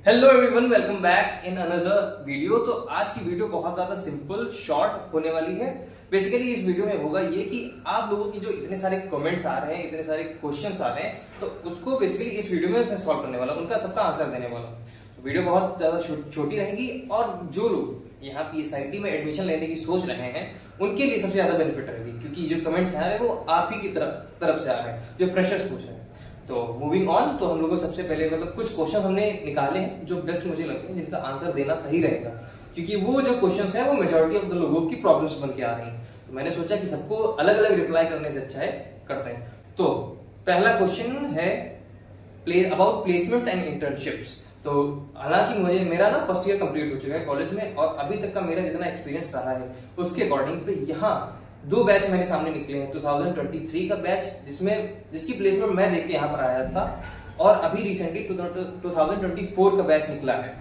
Hello everyone, welcome back in another video. तो आज की वीडियो बहुत ज्यादा सिंपल शॉर्ट होने वाली है। बेसिकली इस वीडियो में होगा ये कि आप लोगों की जो इतने सारे कमेंट्स आ रहे हैं, इतने सारे क्वेश्चंस आ रहे हैं, तो उसको बेसिकली इस वीडियो में मैं सॉल्व करने वाला हूं, उनका सबका आंसर देने वाला हूं। वीडियो बहुत ज्यादा छोटी रहेगी और जो लोग यहाँ पीएसआईटी में एडमिशन लेने की सोच रहे हैं उनके लिए सबसे ज्यादा बेनिफिट रहेगी, क्योंकि जो कमेंट्स आ रहे हैं वो आप ही की तरफ से आ रहे हैं जो फ्रेशर्स पूछ रहे हैं। तो मूविंग ऑन, तो हम लोगों को सबसे पहले कुछ क्वेश्चन हमने निकाले हैं जो बेस्ट मुझे लगते हैं, जिनका आंसर देना सही रहेगा, क्योंकि वो जो क्वेश्चंस हैं वो मेजॉरिटी ऑफ द लोगों की प्रॉब्लम्स बन के आ रही हैं। तो मैंने सोचा कि सबको अलग अलग रिप्लाई करने से अच्छा है करते हैं। तो पहला क्वेश्चन है अबाउट प्लेसमेंट्स एंड इंटर्नशिप्स। तो हालांकि मेरा ना फर्स्ट ईयर कंप्लीट हो चुका है कॉलेज में, और अभी तक का मेरा जितना एक्सपीरियंस रहा है उसके अकॉर्डिंग पे यहाँ दो बैच मेरे सामने निकले हैं। 2023 का बैच जिसकी प्लेसमेंट मैं देख के यहाँ पर आया था, और अभी रिसेंटली 2024 का बैच निकला है।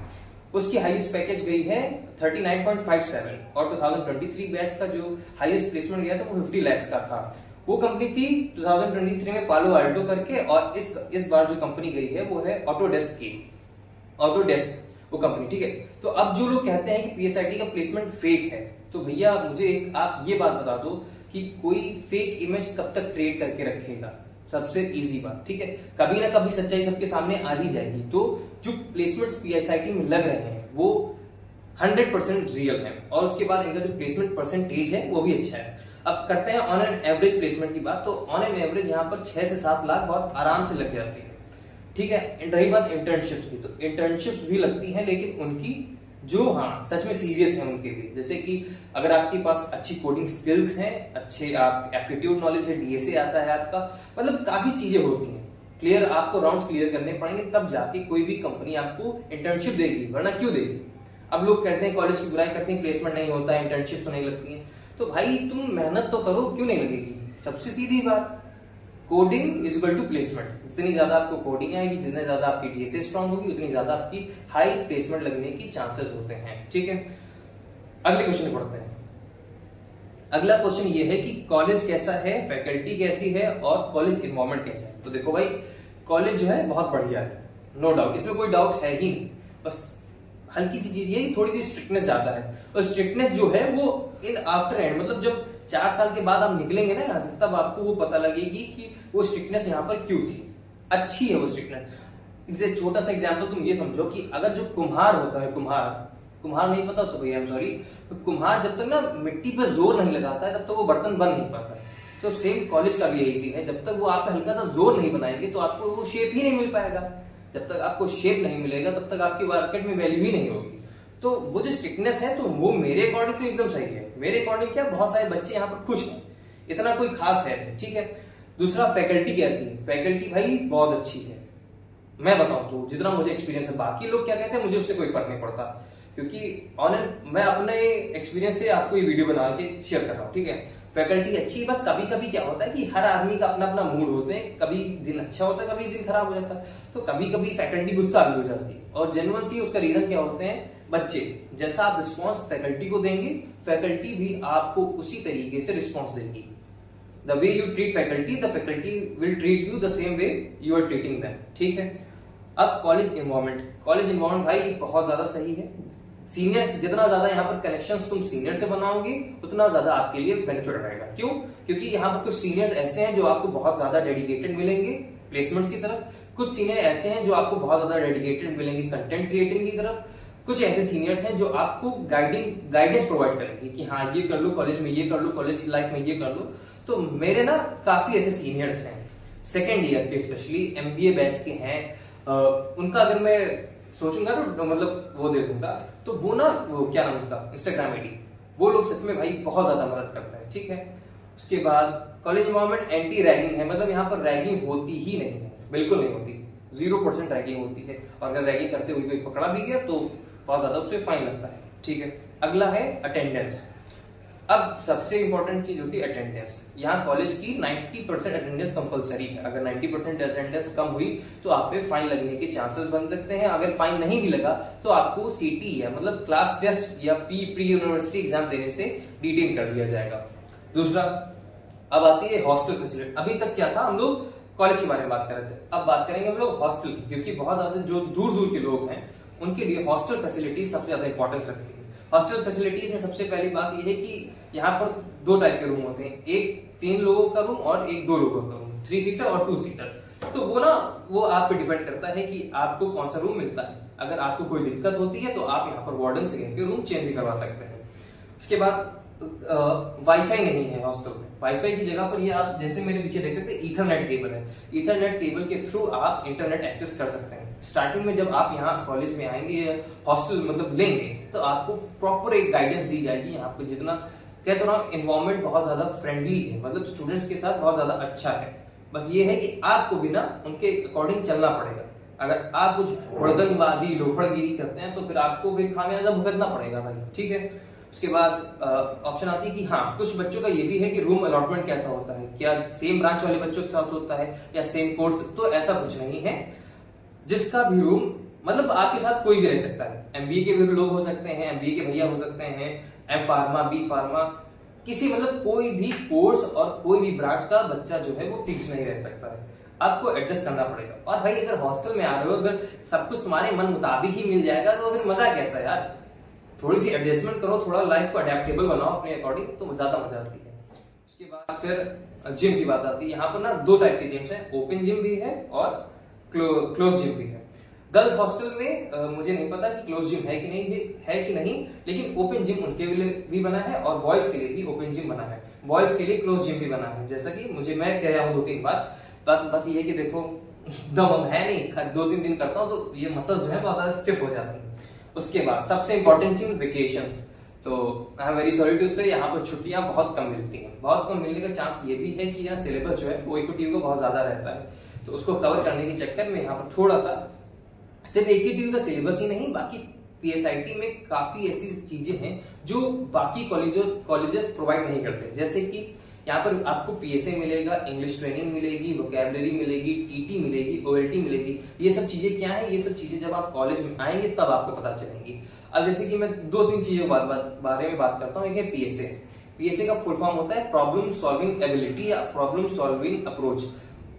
उसकी हाईएस्ट पैकेज गई है 39.57, और 2023 बैच का जो हाईएस्ट प्लेसमेंट गया था वो 50 लाख का था। वो कंपनी थी 2023 में पालो आल्टो करके, और इस बार जो कंपनी गई है वो है ऑटोडेस्क वो कंपनी। ठीक है, तो अब जो लोग कहते हैं कि पीएसआईटी का प्लेसमेंट फेक है, तो भैया मुझे आप ये बात बता दो कि कोई फेक इमेज कब तक क्रिएट करके रखेगा। सबसे इजी बात, ठीक है, कभी ना कभी सच्चाई सबके सामने आ ही जाएगी। तो जो प्लेसमेंट्स पीएसआईटी में लग रहे हैं वो 100% रियल है, और उसके बाद इनका जो प्लेसमेंट परसेंटेज है वो भी अच्छा है। अब करते हैं ऑन एन एवरेज प्लेसमेंट की बात। तो ऑन एन एवरेज यहाँ पर 6 से 7 लाख बहुत आराम से लग जाती है। ठीक है, रही बात इंटर्नशिप्स की, तो इंटर्नशिप्स भी लगती है, लेकिन उनकी जो सच में सीरियस है उनके भी। जैसे कि अगर आपके पास अच्छी कोडिंग स्किल्स हैं, अच्छे आप एप्टीट्यूड नॉलेज है, डीएसए आता है आपका, मतलब काफी चीजें होती हैं क्लियर। आपको राउंड्स क्लियर करने पड़ेंगे, तब जाके कोई भी कंपनी आपको इंटर्नशिप देगी, वरना क्यों देगी। अब लोग कहते हैं कॉलेज की बुराई करते हैं, प्लेसमेंट नहीं होता है, इंटर्नशिप नहीं लगती है। तो भाई तुम मेहनत तो करो, क्यों नहीं लगेगी। सबसे सीधी बात, coding is equal to placement. जितनी ज्यादा आपको कोडिंग आएगी, जितनी ज्यादा आपकी डीएसए स्ट्रांग होगी, उतनी ज्यादा आपकी हाई प्लेसमेंट लगने की चांसेस होते हैं। ठीक है, अगले क्वेश्चन पढ़ते हैं। अगला क्वेश्चन ये है कि कॉलेज कैसा है, फैकल्टी कैसी है, और कॉलेज एनवायरनमेंट कैसा है। तो देखो भाई, कॉलेज जो है बहुत बढ़िया है, नो डाउट, इसमें कोई डाउट है ही नहीं। बस हल्की सी चीज ये थोड़ी सी स्ट्रिक्टनेस ज्यादा है, और स्ट्रिक्टनेस जो है वो इन आफ्टर एंड, मतलब जब 4 साल के बाद आप निकलेंगे ना यहाँ से, तब आपको वो पता लगेगी कि वो स्ट्रिक्टनेस यहाँ पर क्यों थी। अच्छी है वो स्ट्रिक्टनेस। इससे छोटा सा एग्जांपल तुम ये समझो कि अगर जो कुम्हार होता है, कुम्हार नहीं पता तो भैया आई एम सॉरी, तो कुम्हार जब तक ना मिट्टी पर जोर नहीं लगाता है तब तक वो बर्तन बन नहीं पाता है। तो सेम कॉलेज का भी यही सीन है, जब तक वो आप हल्का सा जोर नहीं बनाएंगे तो आपको वो शेप ही नहीं मिल पाएगा। जब तक आपको शेप नहीं मिलेगा तब तक आपकी मार्केट में वैल्यू ही नहीं होगी। तो वो जो स्ट्रिक्टनेस है, तो वो मेरे अकॉर्डिंग तो एकदम सही है। मेरे अकॉर्डिंग क्या, बहुत सारे बच्चे यहाँ पर खुश हैं, इतना कोई खास है। ठीक है, दूसरा फैकल्टी कैसी है। फैकल्टी भाई बहुत अच्छी है, मैं बताऊं तो जितना मुझे एक्सपीरियंस है। बाकी लोग क्या कहते हैं मुझे उससे कोई फर्क नहीं पड़ता, क्योंकि मैं अपने एक्सपीरियंस से आपको ये वीडियो बना के शेयर कर रहा हूँ। ठीक है, फैकल्टी अच्छी है। बस कभी कभी क्या होता है कि हर आदमी का अपना अपना मूड होते हैं, कभी दिन अच्छा होता है, कभी दिन खराब हो जाता है। तो कभी कभी फैकल्टी गुस्सा भी हो जाती है, और जेन्युइन सी उसका रीजन क्या होते हैं, बच्चे जैसा आप रिस्पॉन्स फैकल्टी को देंगे, फैकल्टी भी आपको उसी तरीके से रिस्पॉन्स देगी। The way you treat faculty, the faculty will treat you the same way you are treating them. ठीक है, अब कॉलेज एनवायरनमेंट भाई बहुत ज्यादा सही है। सीनियर्स, जितना ज्यादा यहाँ पर कनेक्शंस तुम सीनियर से बनाओगे उतना ज्यादा आपके लिए बेनिफिट रहेगा। क्यों? क्योंकि यहाँ पर कुछ सीनियर्स ऐसे हैं जो आपको बहुत ज्यादा डेडिकेटेड मिलेंगे प्लेसमेंट्स की तरफ, कुछ सीनियर ऐसे हैं जो आपको बहुत ज्यादा डेडिकेटेड मिलेंगे कंटेंट क्रिएटिंग की तरफ, कुछ ऐसे सीनियर्स हैं जो आपको गाइडेंस प्रोवाइड करेंगे कि हाँ ये कर लो कॉलेज में, ये कर लो कॉलेज लाइफ में, ये कर लो। तो मेरे ना काफी ऐसे सीनियर्स हैं सेकेंड ईयर के, स्पेशली एमबीए बैच के हैं। उनका अगर मैं सोचूंगा तो मतलब वो देखूंगा, तो वो ना वो क्या नाम था, इंस्टाग्राम आईडी, वो लोग सच में भाई बहुत ज्यादा मदद करते हैं। ठीक है, उसके बाद कॉलेज एनवायरनमेंट एंटी रैगिंग है, मतलब यहाँ पर रैगिंग होती ही नहीं है, बिल्कुल नहीं होती, 0% रैगिंग होती है। और अगर रैगिंग करते हुए कोई पकड़ा भी गया तो बहुत ज्यादा उस पर फाइन लगता है। ठीक है, अगला है अटेंडेंस। अब सबसे इंपॉर्टेंट चीज होती है अटेंडेंस। यहाँ कॉलेज की 90% अटेंडेंस कंपलसरी है। अगर 90% अटेंडेंस कम हुई तो आप पे फाइन लगने के चांसेस बन सकते हैं। अगर फाइन नहीं भी लगा तो आपको सीटी या मतलब क्लास टेस्ट या प्री यूनिवर्सिटी एग्जाम देने से डिटेन कर दिया जाएगा। दूसरा, अब आती है हॉस्टल फैसिलिटी। अभी तक क्या था, हम लोग कॉलेज के बारे में बात कर रहे थे, अब बात करेंगे हम लोग हॉस्टल की, क्योंकि बहुत ज्यादा जो दूर दूर के लोग हैं उनके लिए हॉस्टल फैसिलिटीज सबसे ज्यादा इंपॉर्टेंस रखती है। हॉस्टल फैसिलिटीज में सबसे पहली बात यह है कि यहाँ पर 2 टाइप के रूम होते हैं, एक 3 लोगों का रूम और एक 2 लोगों का रूम, 3 सीटर और 2 सीटर। तो वो आप पे डिपेंड करता है कि आपको कौन सा रूम मिलता है। अगर आपको कोई दिक्कत होती है तो आप यहाँ पर वार्डन से के रूम चेंज भी करवा सकते हैं। उसके बाद वाईफाई नहीं है हॉस्टल में, वाईफाई की जगह पर ये आप जैसे मेरे पीछे देख सकते हैं ईथरनेट केबल है, ईथरनेट केबल के थ्रू आप इंटरनेट एक्सेस कर सकते हैं। स्टार्टिंग में जब आप यहाँ कॉलेज में आएंगे, हॉस्टल मतलब लेंगे, तो आपको प्रॉपर एक गाइडेंस दी जाएगी। यहाँ पे जितना कहते रहा हूँ, एनवायरमेंट बहुत ज्यादा फ्रेंडली है, मतलब स्टूडेंट्स के साथ बहुत ज्यादा अच्छा है। बस ये है कि आपको भी ना उनके अकॉर्डिंग चलना पड़ेगा। अगर आप कुछ हुड़दंगबाजी लोफड़गिरी करते हैं तो फिर आपको फिर खामियाजा भुगतना पड़ेगा भाई, ठीक है। उसके बाद ऑप्शन आती है कि हाँ, कुछ बच्चों का ये भी है कि रूम अलॉटमेंट कैसा होता है, क्या सेम ब्रांच वाले बच्चों के साथ होता है या सेम कोर्स, तो ऐसा कुछ नहीं है। जिसका भी रूम मतलब आपके साथ कोई भी रह सकता है, एमबीए के भी लोग हो सकते हैं, एमबीए के भैया हो सकते हैं, एम फार्मा, बी फार्मा, किसी मतलब कोई भी कोर्स और कोई भी ब्रांच का बच्चा जो है वो फिक्स नहीं रह सकता है, आपको एडजस्ट करना पड़ेगा। और भाई अगर हॉस्टल में आ रहे हो, अगर सब कुछ तुम्हारे मन मुताबिक ही मिल जाएगा तो फिर मजा कैसा यार। थोड़ी सी एडजस्टमेंट करो, थोड़ा लाइफ को अडेप्टेबल बनाओ अपने अकॉर्डिंग, तो ज्यादा मजा आती है। उसके बाद फिर जिम की बात आती है। यहाँ पर ना 2 टाइप के जिम्स हैं, ओपन जिम भी है और क्लोज जिम भी है। गर्ल्स हॉस्टल में मुझे नहीं पता कि क्लोज जिम है कि नहीं, लेकिन ओपन जिम उनके लिए भी बना है और बॉयज के लिए भी ओपन जिम बना है, बॉयज के लिए क्लोज जिम भी बना है। जैसा कि मैं गया हूँ 2-3 बार, बस ये कि देखो दम है नहीं, 2-3 दिन करता हूँ तो ये मसल जो है बहुत ज्यादा स्टिफ हो जाती है। उसके बाद सबसे इंपॉर्टेंट चीज वेकेशंस। तो I am very sorry to say यहाँ पर छुट्टियां बहुत कम मिलती हैं। बहुत कम मिलने का चांस ये भी है कि यहाँ सिलेबस जो है वो इक्विटी को बहुत ज्यादा रहता है, तो उसको कवर करने के चक्कर में यहाँ पर थोड़ा सा सिर्फ एक का सिलेबस ही नहीं, बाकी पीएसआईटी में काफी ऐसी चीजें हैं जो बाकी कॉलेजेस प्रोवाइड नहीं करते। जैसे कि यहाँ पर आपको पीएसए मिलेगा, इंग्लिश ट्रेनिंग मिलेगी, वोकैबुलरी मिलेगी, टीटी मिलेगी, ओएलटी मिलेगी। ये सब चीजें क्या है, ये सब चीजें जब आप कॉलेज में आएंगे तब आपको पता चलेंगी। अब जैसे कि मैं 2-3 चीजों बारे में बात करता हूँ। एक है पीएसए। पीएसए का फुल फॉर्म होता है प्रॉब्लम सॉल्विंग एबिलिटी या प्रॉब्लम सॉल्विंग अप्रोच।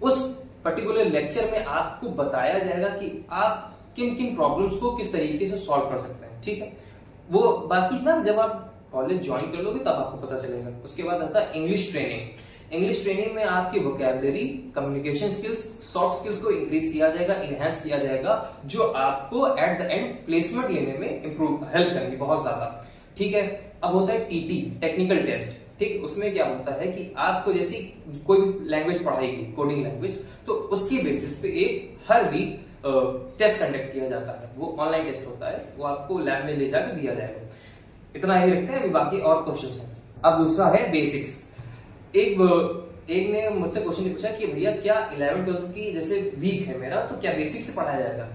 उस पर्टिकुलर लेक्चर में आपको बताया जाएगा कि आप किन किन प्रॉब्लम्स को किस तरीके से सॉल्व कर सकते हैं, ठीक है। वो बाकी ना जब आप कॉलेज ज्वाइन कर लोगे तब आपको पता चलेगा। उसके बाद आता है इंग्लिश ट्रेनिंग। इंग्लिश ट्रेनिंग में आपकी vocabulary, communication skills, soft skills को इंक्रीज किया जाएगा, इनहेंस किया जाएगा, जो आपको एट द एंड प्लेसमेंट लेने में इंप्रूव हेल्प करेंगे बहुत ज्यादा, ठीक है। अब होता है टीटी, टेक्निकल टेस्ट, ठीक। उसमें क्या होता है कि आपको जैसी कोई लैंग्वेज पढ़ाएगी, कोडिंग लैंग्वेज, तो उसकी बेसिस पे एक हर वीक टेस्ट कंडक्ट किया जाता है। वो ऑनलाइन टेस्ट होता है, वो आपको लैब में ले जाकर दिया जाएगा। इतना ही रखते हैं, अभी बाकी और क्वेश्चंस हैं। अब दूसरा है बेसिक्स। एक ने मुझसे क्वेश्चन पूछा कि भैया क्या 11th-12th की जैसे वीक है मेरा, तो क्या बेसिक्स से पढ़ाया जाएगा।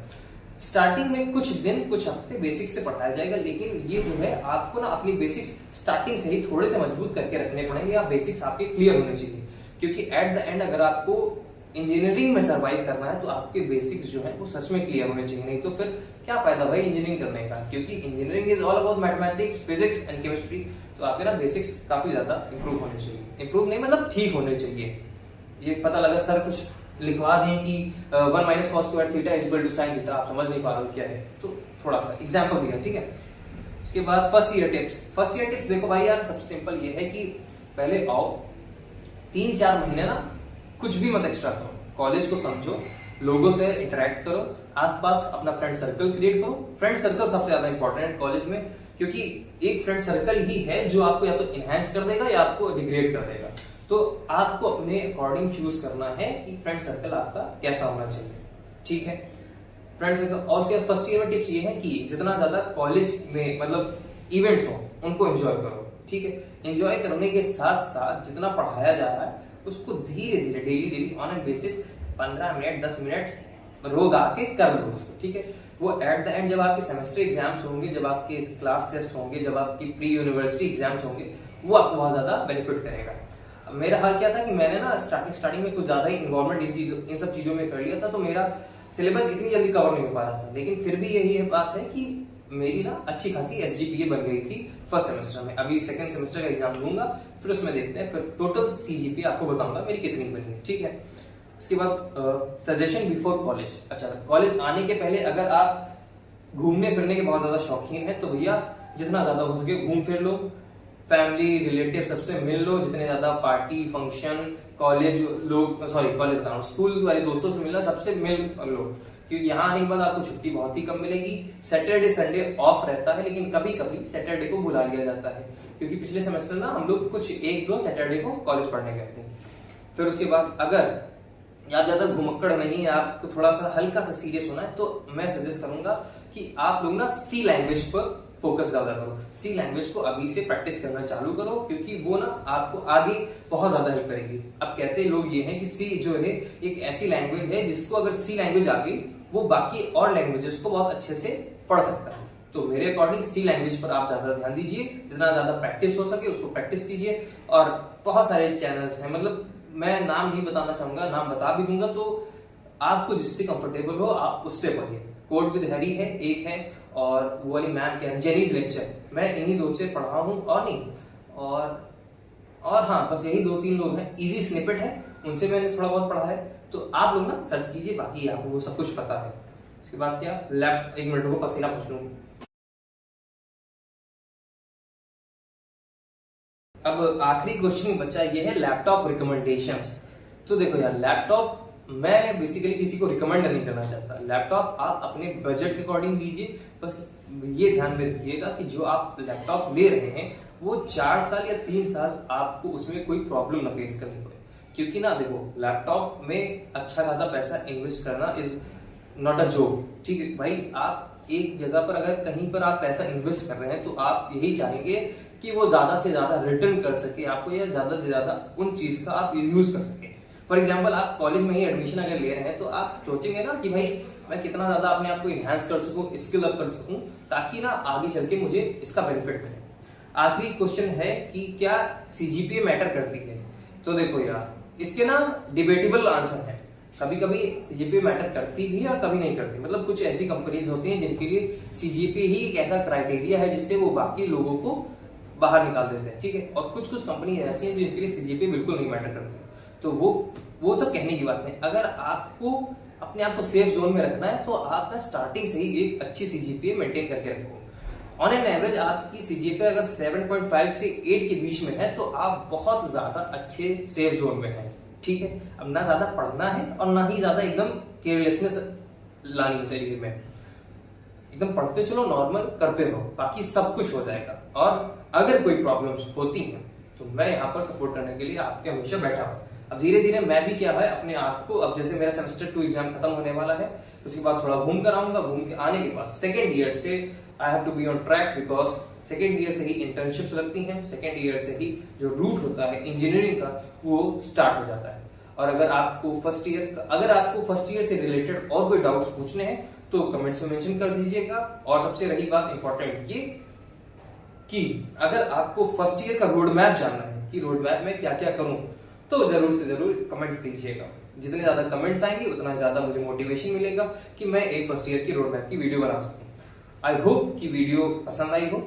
स्टार्टिंग में कुछ दिन कुछ हफ्ते बेसिक्स से पढ़ाया जाएगा, लेकिन ये जो है आपको ना अपनी बेसिक्स स्टार्टिंग से ही थोड़े से मजबूत करके रखने पड़ेंगे, या बेसिक्स आपके क्लियर होने चाहिए। क्योंकि एट द एंड अगर आपको इंजीनियरिंग में सर्वाइव करना है तो आपके बेसिक्स जो है वो सच में क्लियर होने चाहिए, नहीं तो फिर क्या फायदा भाई इंजीनियरिंग करने का। क्योंकि engineering is all about mathematics, physics and chemistry. तो आपके ना बेसिक्स काफी ज्यादा इंप्रूव होने चाहिए, इंप्रूव नहीं मतलब ठीक होने चाहिए। ये पता लगा सर कुछ लिखवा दें कि 1 - cos square theta is equal to sin theta, आप समझ नहीं पा रहे हो क्या है, तो थोड़ा सा एग्जाम्पल दिया, ठीक है। उसके बाद first year tips. First year tips देखो भाई यार, सबसे सिंपल ये है कि पहले आओ 3-4 महीने ना कुछ भी मत एक्स्ट्रा करो, कॉलेज को समझो, लोगों से इंटरेक्ट करो, आसपास अपना फ्रेंड सर्कल क्रिएट करो। फ्रेंड सर्कल सबसे ज्यादा इंपॉर्टेंट है कॉलेज में, क्योंकि एक फ्रेंड सर्कल ही है जो आपको या तो इनहेंस कर देगा या आपको डिग्रेड कर देगा। तो आपको अपने अकॉर्डिंग चूज करना है कि फ्रेंड सर्कल आपका कैसा होना चाहिए, ठीक है। Friend circle. और उसके फर्स्ट ईयर में टिप्स ये है कि जितना ज्यादा कॉलेज में मतलब इवेंट्स हो उनको एंजॉय करो, ठीक है। एंजॉय करने के साथ साथ जितना पढ़ाया जा रहा है उसको धीरे धीरे daily on an basis 15 minute 10 minute रोज आके कर लो उसको, ठीक है। वो एट द एंड जब आपके सेमेस्टर एग्जाम्स होंगे, जब आपके क्लास टेस्ट होंगे, जब आपकी प्री यूनिवर्सिटी एग्जाम्स होंगे, वो आपको बहुत ज्यादा बेनिफिट करेगा। मेरा हाल क्या था कि मैंने ना स्टार्टिंग में कुछ ज्यादा ही इन्वॉल्वमेंट इन सब चीजों में कर लिया था, तो मेरा सिलेबस इतनी जल्दी कवर नहीं हो पा रहा था। लेकिन फिर भी यही बात है कि मेरी ना अच्छी खासी SGPA बन गई थी फर्स्ट सेमेस्टर में। अभी सेकंड सेमेस्टर का एग्जाम दूंगा, फिर उसमें देखते हैं, फिर टोटल CGPA आपको बताऊंगा मेरी कितनी बनी है, ठीक है। उसके बाद सजेशन बिफोर कॉलेज। अच्छा, कॉलेज आने के पहले अगर आप घूमने फिरने के बहुत ज्यादा शौकीन है तो भैया जितना ज्यादा हो सके घूम फिर लो, फैमिली रिलेटिव सबसे मिल लो, जितने ज्यादा पार्टी फंक्शन कॉलेज लोग कॉलेज बता रहा हूँ, स्कूल वाले दोस्तों से मिलना सबसे मिल लो, क्योंकि यहाँ आने के बाद आपको छुट्टी बहुत ही कम मिलेगी। सैटरडे संडे ऑफ रहता है, लेकिन कभी कभी सैटरडे को बुला लिया जाता है, क्योंकि पिछले सेमेस्टर ना हम लोग कुछ 1-2 सैटरडे को कॉलेज पढ़ने गए थे। फिर उसके बाद अगर आप ज्यादा घुमक्कड़ नहीं है, आपको थोड़ा सा हल्का सा सीरियस होना है, तो मैं सजेस्ट करूंगा कि आप लोग ना सी लैंग्वेज पर फोकस ज्यादा करो। सी लैंग्वेज को अभी से प्रैक्टिस करना चालू करो, क्योंकि वो ना आपको आगे बहुत ज्यादा हेल्प करेगी। अब कहते लोग ये हैं कि सी जो है एक ऐसी लैंग्वेज है जिसको अगर सी लैंग्वेज आ गई वो बाकी और लैंग्वेजेस को बहुत अच्छे से पढ़ सकता है। तो मेरे अकॉर्डिंग सी लैंग्वेज पर आप ज्यादा ध्यान दीजिए, जितना ज्यादा प्रैक्टिस हो सके उसको प्रैक्टिस कीजिए। और बहुत सारे चैनल्स हैं, मतलब मैं नाम नहीं बताना चाहूंगा, नाम बता भी दूंगा, तो आपको जिससे कंफर्टेबल हो आप उससे पढ़िए। कोड विद हैरी है एक है, और वो वाली मैम क्या है जेनीज लेक्चर, मैं इन्हीं दो से पढ़ा हूँ और नहीं, और हाँ बस यही 2-3 लोग हैं। इजी स्निपेट है, उनसे मैंने थोड़ा बहुत पढ़ा है, तो आप लोग ना सर्च कीजिए, बाकी आपको वो सब कुछ पता है। उसके बाद क्या लैप, 1 मिनट को पसीना पूछ लूँ। अब आखिरी क्वेश्चन बचा ये है लैपटॉप रिकमेंडेशंस। तो देखो यार, लैपटॉप मैं बेसिकली किसी को रिकमेंड नहीं करना चाहता। लैपटॉप आप अपने बजट के अकॉर्डिंग लीजिए, बस ये ध्यान में रखिएगा कि जो आप लैपटॉप ले रहे हैं वो 4 साल या 3 साल आपको उसमें कोई प्रॉब्लम ना फेस करनी पड़े। क्योंकि ना देखो, लैपटॉप में अच्छा खासा पैसा इन्वेस्ट करना इज नॉट अ जोक, ठीक है भाई। आप एक जगह पर अगर कहीं पर आप पैसा इन्वेस्ट कर रहे हैं तो आप यही चाहेंगे कि वो ज्यादा से ज्यादा रिटर्न कर सके आपको, या ज्यादा से ज्यादा उन चीज का आप यूज कर सके। फॉर एग्जाम्पल, आप कॉलेज में ही एडमिशन अगर ले रहे हैं तो आप सोचेंगे ना कि भाई मैं कितना ज्यादा अपने आप को इनहेंस कर सकूं, स्किल अप कर सकूं, ताकि ना आगे चल के मुझे इसका बेनिफिट मिले। आखिरी क्वेश्चन है कि क्या सीजीपीए मैटर करती है? तो देखो यार, इसके ना डिबेटेबल आंसर है। कभी कभी सीजीपीए मैटर करती भी है और कभी नहीं करती। मतलब कुछ ऐसी कंपनीज होती हैं जिनके लिए सीजीपीए ही एक ऐसा क्राइटेरिया है जिससे वो बाकी लोगों को बाहर निकाल देते हैं, ठीक है। और कुछ कंपनी ऐसी हैं जिनके लिए सीजीपीए बिल्कुल नहीं मैटर करती। तो वो सब कहने की बात है। अगर आपको अपने आप को सेफ जोन में रखना है तो आप ना स्टार्टिंग से ही एक अच्छी सीजीपीए मेंटेन करके रखो। ऑन एन एवरेज आपकी सीजीपीए अगर 7.5 से 8 के बीच में है तो आप बहुत ज्यादा अच्छे सेफ जोन में हैं, ठीक है। अब ना ज्यादा पढ़ना है और ना ही ज्यादा एकदम केयरलेसनेस लानी है शरीर में। एकदम पढ़ते चलो, नॉर्मल करते रहो, बाकी सब कुछ हो जाएगा। और अगर कोई प्रॉब्लम्स होती हैं तो मैं यहाँ पर सपोर्ट करने के लिए आपके हमेशा बैठा हूँ। अब धीरे धीरे मैं भी क्या है अपने आप को, अब जैसे मेरा सेमेस्टर 2 एग्जाम खत्म होने वाला है, उसके बाद थोड़ा घूम कर आऊंगा। घूम के आने के बाद सेकेंड ईयर से I have to be on track, because second year से ही इंटर्नशिप्स लगती हैं, सेकेंड ईयर से ही जो रूट होता है इंजीनियरिंग का वो स्टार्ट हो जाता है। और अगर आपको फर्स्ट ईयर से रिलेटेड और कोई डाउट्स पूछने हैं तो कमेंट्स में मेंशन कर दीजिएगा। और सबसे रही बात इंपॉर्टेंट ये कि अगर आपको फर्स्ट ईयर का रोड मैप जानना है कि रोड मैप में क्या क्या करूं, तो जरूर से जरूर कमेंट्स कीजिएगा। जितने ज्यादा कमेंट्स आएंगे उतना ज्यादा मुझे मोटिवेशन मिलेगा कि मैं एक फर्स्ट ईयर की रोड मैप की वीडियो बना सकूं। आई होप कि वीडियो पसंद आई हो।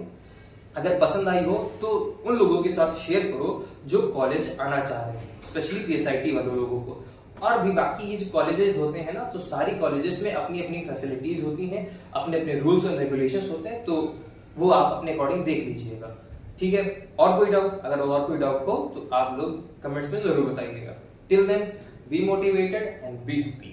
अगर पसंद आई हो तो उन लोगों के साथ शेयर करो जो कॉलेज आना चाह रहे हैं, स्पेशली पीएसआईटी वाले लोगों को। और भी बाकी ये जो कॉलेजेस होते हैं ना, तो सारी कॉलेजेस में अपनी अपनी फैसिलिटीज होती हैं, अपने अपने रूल्स एंड रेगुलेशंस होते हैं, तो वो आप अपने अकॉर्डिंग देख लीजिएगा, ठीक है। और कोई डाउट, अगर और कोई डाउट हो तो आप लोग कमेंट्स में जरूर बताइएगा। Till then be motivated and be happy.